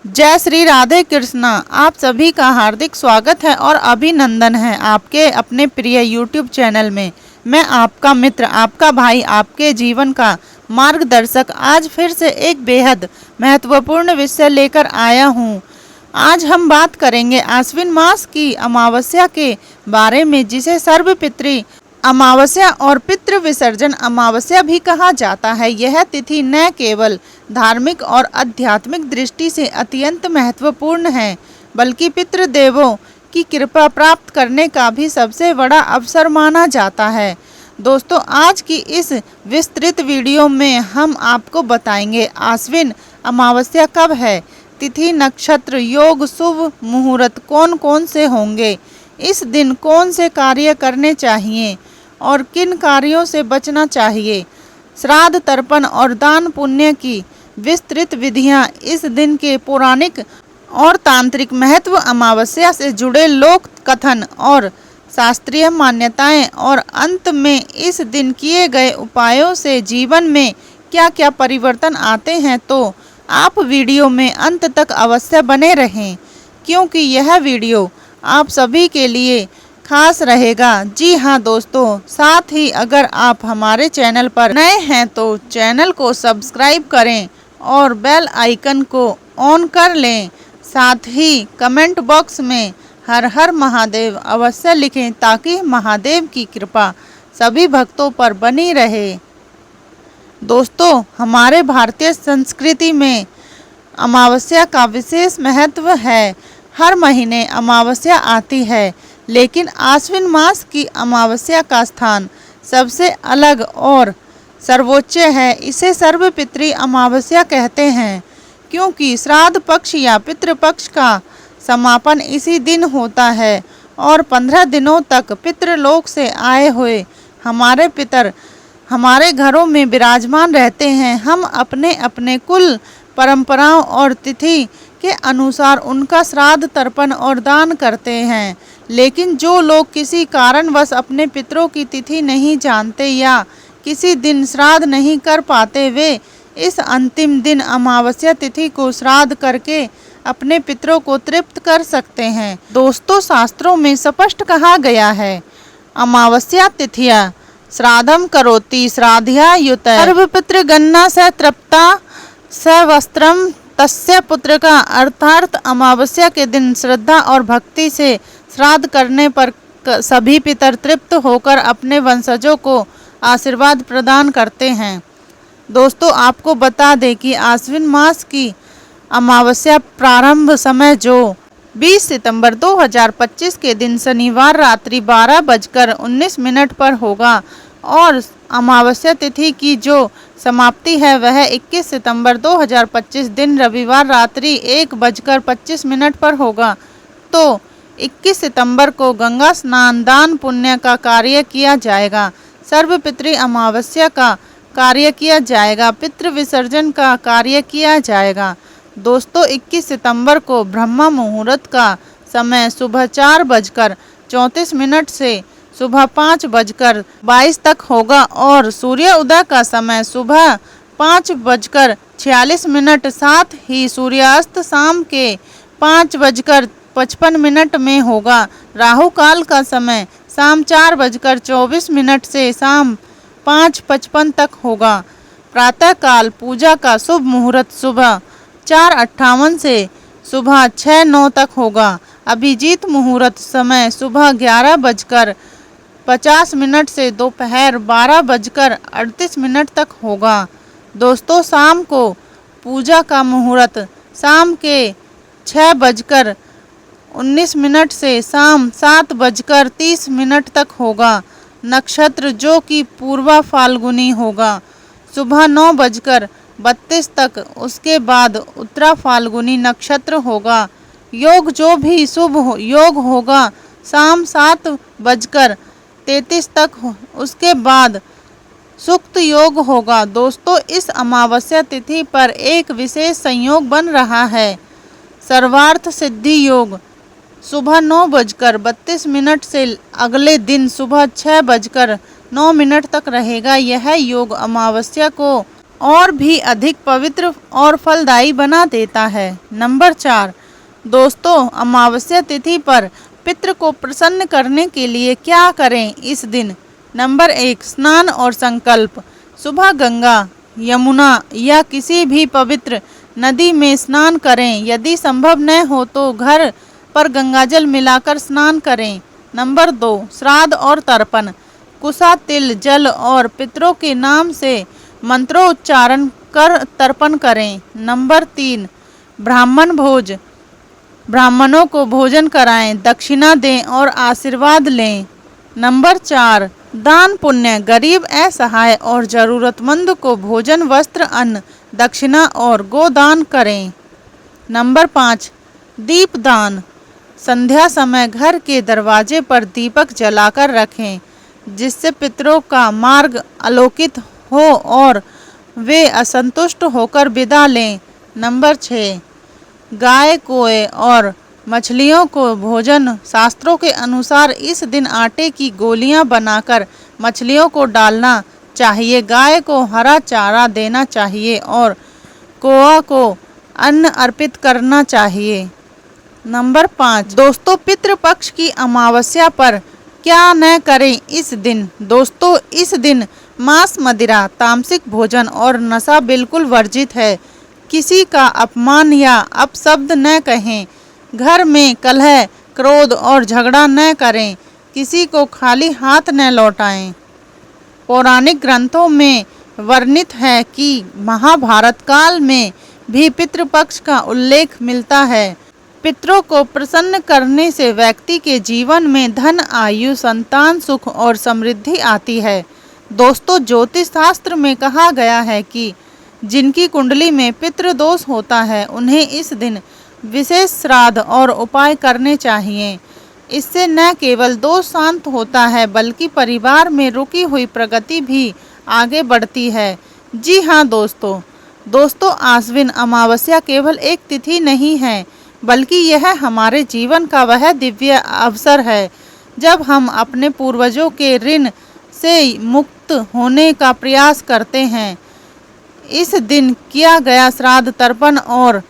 जय श्री राधे कृष्णा। आप सभी का हार्दिक स्वागत है और अभिनंदन है आपके अपने प्रिय YouTube चैनल में। मैं आपका मित्र, आपका भाई, आपके जीवन का मार्गदर्शक आज फिर से एक बेहद महत्वपूर्ण विषय लेकर आया हूँ। आज हम बात करेंगे आश्विन मास की अमावस्या के बारे में, जिसे सर्वपितृ अमावस्या और पितृ विसर्जन अमावस्या भी कहा जाता है। यह तिथि न केवल धार्मिक और आध्यात्मिक दृष्टि से अत्यंत महत्वपूर्ण है, बल्कि पितृदेवों की कृपा प्राप्त करने का भी सबसे बड़ा अवसर माना जाता है। दोस्तों, आज की इस विस्तृत वीडियो में हम आपको बताएंगे आश्विन अमावस्या कब है, तिथि, नक्षत्र, योग, शुभ मुहूर्त कौन कौन से होंगे, इस दिन कौन से कार्य करने चाहिए और किन कार्यों से बचना चाहिए, श्राद्ध, तर्पण और दान पुण्य की विस्तृत विधियां, इस दिन के पौराणिक और तांत्रिक महत्व, अमावस्या से जुड़े लोक कथन और शास्त्रीय मान्यताएं, और अंत में इस दिन किए गए उपायों से जीवन में क्या क्या परिवर्तन आते हैं। तो आप वीडियो में अंत तक अवश्य बने रहें, क्योंकि यह वीडियो आप सभी के लिए खास रहेगा। जी हाँ दोस्तों, साथ ही अगर आप हमारे चैनल पर नए हैं तो चैनल को सब्सक्राइब करें और बेल आइकन को ऑन कर लें। साथ ही कमेंट बॉक्स में हर हर महादेव अवश्य लिखें, ताकि महादेव की कृपा सभी भक्तों पर बनी रहे। दोस्तों, हमारे भारतीय संस्कृति में अमावस्या का विशेष महत्व है। हर महीने अमावस्या आती है, लेकिन आश्विन मास की अमावस्या का स्थान सबसे अलग और सर्वोच्च है। इसे सर्वपितृ अमावस्या कहते हैं, क्योंकि श्राद्ध पक्ष या पितृपक्ष का समापन इसी दिन होता है और 15 दिनों तक पितृलोक से आए हुए हमारे पितर हमारे घरों में विराजमान रहते हैं। हम अपने अपने कुल परंपराओं और तिथि के अनुसार उनका श्राद्ध, तर्पण और दान करते हैं। लेकिन जो लोग किसी कारणवश अपने पितरों की तिथि नहीं जानते या किसी दिन श्राद्ध नहीं कर पाते, वे इस अंतिम दिन अमावस्या तिथि को श्राद्ध करके अपने पितरों को तृप्त कर सकते हैं। दोस्तों, शास्त्रों में स्पष्ट कहा गया है, अमावस्या तिथिया श्राद्धम करोति श्राद्धया युत सर्वपितृ गन्ना स तृप्ता स वस्त्रम तस्य पुत्र का। अर्थात अमावस्या के दिन श्रद्धा और भक्ति से श्राद्ध करने पर सभी पितर तृप्त होकर अपने वंशजों को आशीर्वाद प्रदान करते हैं। दोस्तों, आपको बता दें कि आश्विन मास की अमावस्या प्रारंभ समय जो 20 सितंबर 2025 के दिन शनिवार रात्रि 12:19 पर होगा और अमावस्या तिथि की जो समाप्ति है वह 21 सितंबर 2025 दिन रविवार रात्रि 1:25 पर होगा। तो 21 सितंबर को गंगा स्नान, दान पुण्य का कार्य किया जाएगा, सर्वपितृ अमावस्या का कार्य किया जाएगा, पितृ विसर्जन का कार्य किया जाएगा। दोस्तों, 21 सितंबर को ब्रह्म मुहूर्त का समय सुबह 4:34 से सुबह 5:22 तक होगा और सूर्य उदय का समय सुबह 5:46। साथ ही सूर्यास्त शाम के 5:55 में होगा। राहु काल का समय शाम 4:24 से शाम 5:55 तक होगा। प्रातः काल पूजा का शुभ मुहूर्त सुबह 4:58 से सुबह 6:09 तक होगा। अभिजीत मुहूर्त समय सुबह 11:50 से दोपहर 12:38 तक होगा। दोस्तों, शाम को पूजा का मुहूर्त शाम के 6:19 से शाम 7:30 तक होगा। नक्षत्र जो कि पूर्वा फाल्गुनी होगा सुबह 9:32 तक, उसके बाद उत्तरा फाल्गुनी नक्षत्र होगा। योग जो भी शुभ योग होगा शाम 7:33 तक, उसके बाद सुक्त योग होगा। दोस्तों, इस अमावस्या तिथि पर एक विशेष संयोग बन रहा है, सर्वार्थ सिद्धि योग। सुबह 9:32 से अगले दिन सुबह 6:09 तक रहेगा। यह योग अमावस्या को और भी अधिक पवित्र और फलदायी बना देता है। नंबर 4, दोस्तों अमावस्या तिथि पर पितृ को प्रसन्न करने के लिए क्या करें इस दिन? नंबर 1, स्नान और संकल्प। सुबह गंगा, यमुना या किसी भी पवित्र नदी में स्नान करें। यदि संभव न हो तो घर पर गंगाजल मिलाकर स्नान करें। नंबर 2, श्राद्ध और तर्पण। कुसा, तिल, जल और पितरों के नाम से मंत्रोच्चारण कर तर्पण करें। नंबर 3, ब्राह्मण भोज। ब्राह्मणों को भोजन कराएं, दक्षिणा दें और आशीर्वाद लें। नंबर 4, दान पुण्य। गरीब, असहाय और जरूरतमंद को भोजन, वस्त्र, अन्न, दक्षिणा और गोदान करें। नंबर 5, दीपदान। संध्या समय घर के दरवाजे पर दीपक जलाकर रखें, जिससे पितरों का मार्ग आलोकित हो और वे असंतुष्ट होकर विदा लें। नंबर 6, गाय, कोए और मछलियों को भोजन। शास्त्रों के अनुसार इस दिन आटे की गोलियां बनाकर मछलियों को डालना चाहिए, गाय को हरा चारा देना चाहिए और कौआ को अन्न अर्पित करना चाहिए। नंबर 5, दोस्तों पितृपक्ष की अमावस्या पर क्या न करें इस दिन? दोस्तों इस दिन मांस, मदिरा, तामसिक भोजन और नशा बिल्कुल वर्जित है। किसी का अपमान या अपशब्द न कहें। घर में कलह, क्रोध और झगड़ा न करें। किसी को खाली हाथ न लौटाएं। पौराणिक ग्रंथों में वर्णित है कि महाभारत काल में भी पितृपक्ष का उल्लेख मिलता है। पितरों को प्रसन्न करने से व्यक्ति के जीवन में धन, आयु, संतान, सुख और समृद्धि आती है। दोस्तों ज्योतिष शास्त्र में कहा गया है कि जिनकी कुंडली में पितृदोष होता है उन्हें इस दिन विशेष श्राद्ध और उपाय करने चाहिए। इससे न केवल दोष शांत होता है बल्कि परिवार में रुकी हुई प्रगति भी आगे बढ़ती है। जी हाँ दोस्तों आश्विन अमावस्या केवल एक तिथि नहीं है, बल्कि यह हमारे जीवन का वह दिव्य अवसर है जब हम अपने पूर्वजों के ऋण से मुक्त होने का प्रयास करते हैं। इस दिन किया गया श्राद्ध, तर्पण और